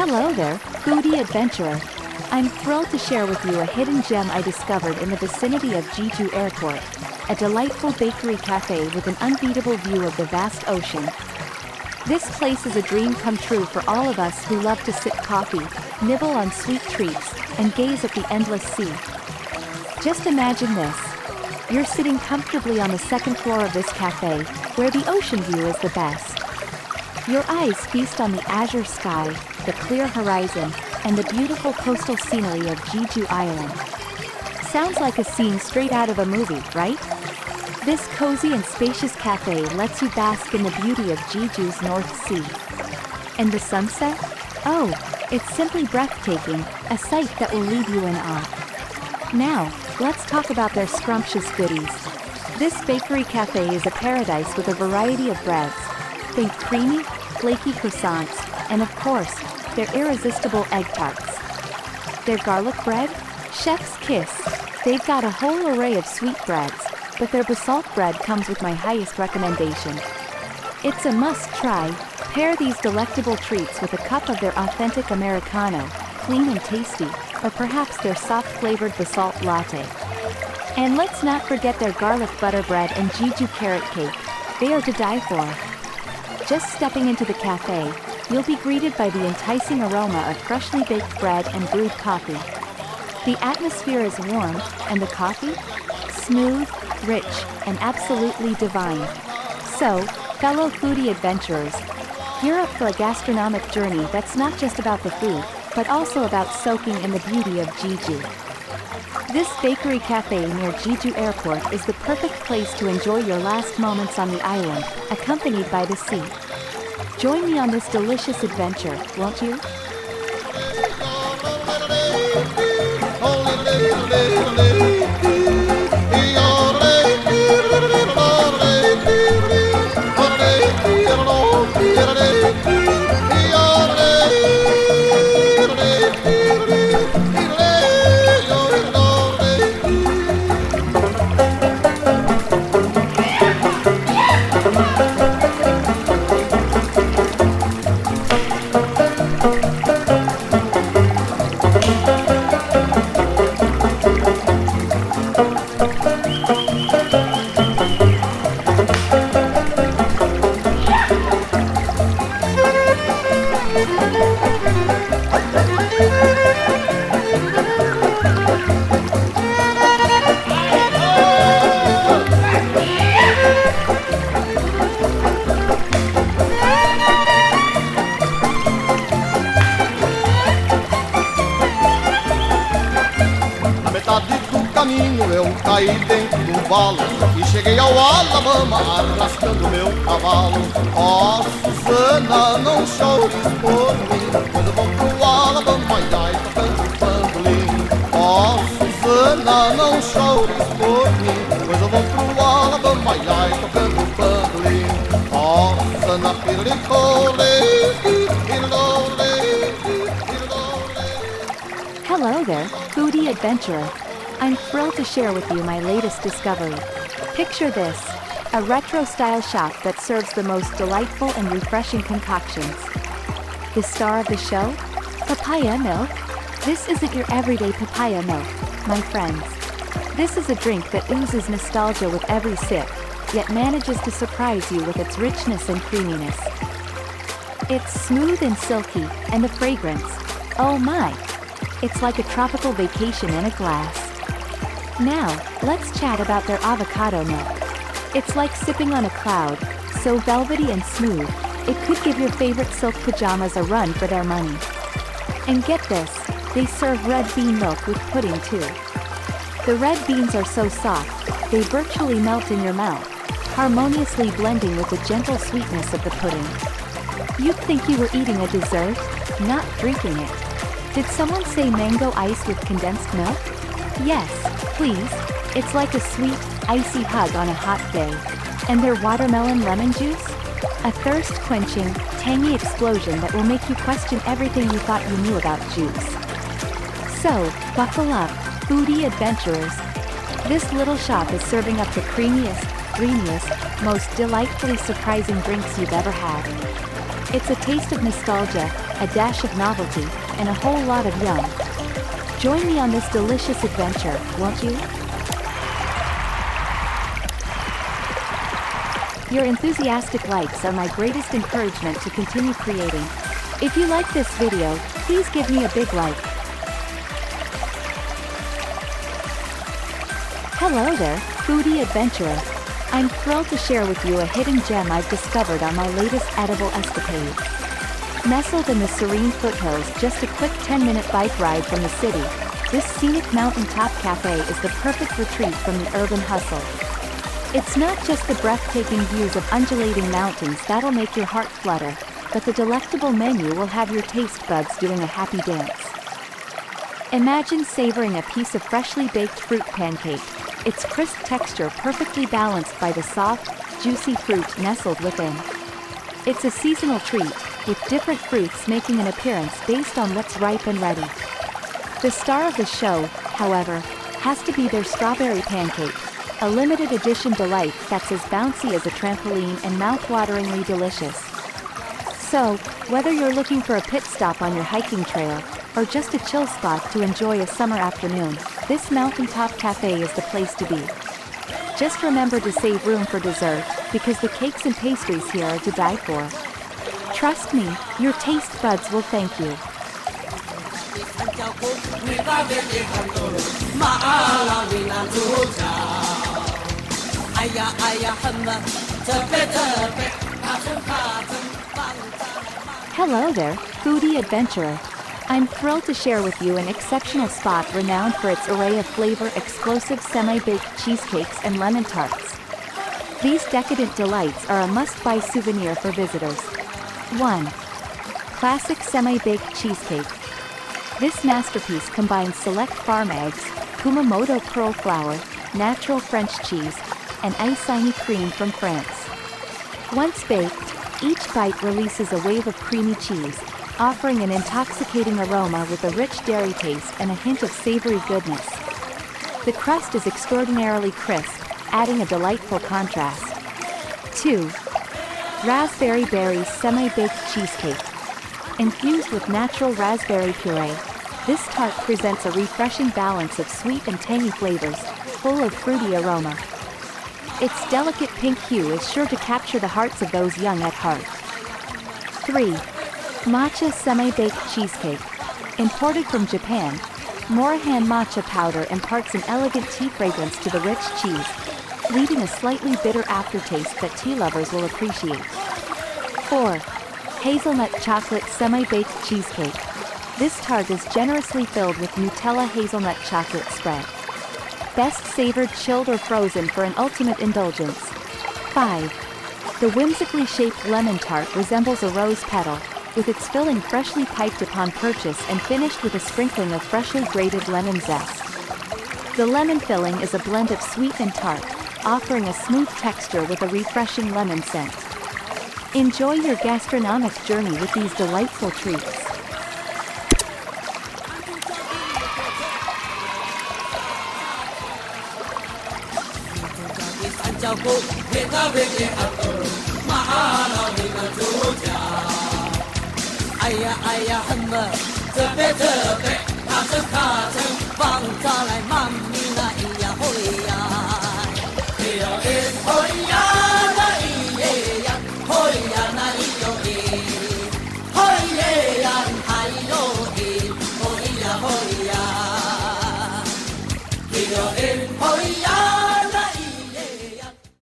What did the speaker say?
Hello there, foodie adventurer. I'm thrilled to share with you a hidden gem I discovered in the vicinity of Jeju Airport, a delightful bakery cafe with an unbeatable view of the vast ocean. This place is a dream come true for all of us who love to sip coffee, nibble on sweet treats, and gaze at the endless sea. Just imagine this. You're sitting comfortably on the second floor of this cafe, where the ocean view is the best. Your eyes feast on the azure sky, the clear horizon, and the beautiful coastal scenery of Jeju Island. Sounds like a scene straight out of a movie, right? This cozy and spacious cafe lets you bask in the beauty of Jeju's North Sea. And the sunset? Oh, it's simply breathtaking, a sight that will leave you in awe. Now, let's talk about their scrumptious goodies. This bakery cafe is a paradise with a variety of breads. Think creamy, flaky croissants, and of course, their irresistible egg tarts. Their garlic bread? Chef's kiss. They've got a whole array of sweet breads, but their basalt bread comes with my highest recommendation. It's a must-try. Pair these delectable treats with a cup of their authentic Americano, clean and tasty, or perhaps their soft-flavored basalt latte. And let's not forget their garlic butter bread and Jeju carrot cake. They are to die for. Just stepping into the cafe, you'll be greeted by the enticing aroma of freshly baked bread and brewed coffee. The atmosphere is warm, and the coffee? Smooth, rich, and absolutely divine. So, fellow foodie adventurers, gear up for a gastronomic journey that's not just about the food, but also about soaking in the beauty of Jeju. This bakery cafe near Jeju Airport is the perfect place to enjoy your last moments on the island, accompanied by the sea. Join me on this delicious adventure, won't you? Eu caí dentro do valo e cheguei ao Alabama arrastando meu cavalo. Ó, Susana, não chores por mim, quando eu vou pro Alabama, ai, tocando bandolim. Ó, Susana, não chores por mim, pois eu vou pro Alabama, ai, tocando bandolim. Ó, Susana, Hello there, foodie adventurer. I'm thrilled to share with you my latest discovery. Picture this, a retro-style shop that serves the most delightful and refreshing concoctions. The star of the show? Papaya milk? This isn't your everyday papaya milk, my friends. This is a drink that oozes nostalgia with every sip, yet manages to surprise you with its richness and creaminess. It's smooth and silky, and the fragrance, oh my! It's like a tropical vacation in a glass. Now, let's chat about their avocado milk. It's like sipping on a cloud, so velvety and smooth, it could give your favorite silk pajamas a run for their money. And get this, they serve red bean milk with pudding too. The red beans are so soft, they virtually melt in your mouth, harmoniously blending with the gentle sweetness of the pudding. You'd think you were eating a dessert, not drinking it. Did someone say mango ice with condensed milk? Yes, please. It's like a sweet, icy hug on a hot day. And their watermelon lemon juice? A thirst-quenching, tangy explosion that will make you question everything you thought you knew about juice. So, buckle up, foodie adventurers. This little shop is serving up the creamiest, dreamiest, most delightfully surprising drinks you've ever had. It's a taste of nostalgia, a dash of novelty, and a whole lot of yum. Join me on this delicious adventure, won't you? Your enthusiastic likes are my greatest encouragement to continue creating. If you like this video, please give me a big like. Hello there, foodie adventurer. I'm thrilled to share with you a hidden gem I've discovered on my latest edible escapade. Nestled in the serene foothills just a quick 10-minute bike ride from the city, this scenic mountaintop cafe is the perfect retreat from the urban hustle. It's not just the breathtaking views of undulating mountains that'll make your heart flutter, but the delectable menu will have your taste buds doing a happy dance. Imagine savoring a piece of freshly baked fruit pancake, its crisp texture perfectly balanced by the soft, juicy fruit nestled within. It's a seasonal treat, with different fruits making an appearance based on what's ripe and ready. The star of the show, however, has to be their strawberry pancake, a limited edition delight that's as bouncy as a trampoline and mouth-wateringly delicious. So, whether you're looking for a pit stop on your hiking trail, or just a chill spot to enjoy a summer afternoon, this mountaintop cafe is the place to be. Just remember to save room for dessert, because the cakes and pastries here are to die for. Trust me, your taste buds will thank you. Hello there, foodie adventurer. I'm thrilled to share with you an exceptional spot renowned for its array of flavor-explosive semi-baked cheesecakes and lemon tarts. These decadent delights are a must-buy souvenir for visitors. 1. Classic semi-baked cheesecake. This masterpiece combines select farm eggs, Kumamoto pearl flour, natural French cheese, and Iceni cream from France. Once baked, each bite releases a wave of creamy cheese, offering an intoxicating aroma with a rich dairy taste and a hint of savory goodness. The crust is extraordinarily crisp, adding a delightful contrast. 2. Raspberry berries semi-baked cheesecake. Infused with natural raspberry puree, this tart presents a refreshing balance of sweet and tangy flavors, full of fruity aroma. Its delicate pink hue is sure to capture the hearts of those young at heart. 3. Matcha semi-baked cheesecake. Imported from Japan, Morahan matcha powder imparts an elegant tea fragrance to the rich cheese, leaving a slightly bitter aftertaste that tea lovers will appreciate. 4. Hazelnut chocolate semi-baked cheesecake. This tart is generously filled with Nutella hazelnut chocolate spread. Best savored chilled or frozen for an ultimate indulgence. 5. The whimsically shaped lemon tart resembles a rose petal, with its filling freshly piped upon purchase and finished with a sprinkling of freshly grated lemon zest. The lemon filling is a blend of sweet and tart, offering a smooth texture with a refreshing lemon scent. Enjoy your gastronomic journey with these delightful treats.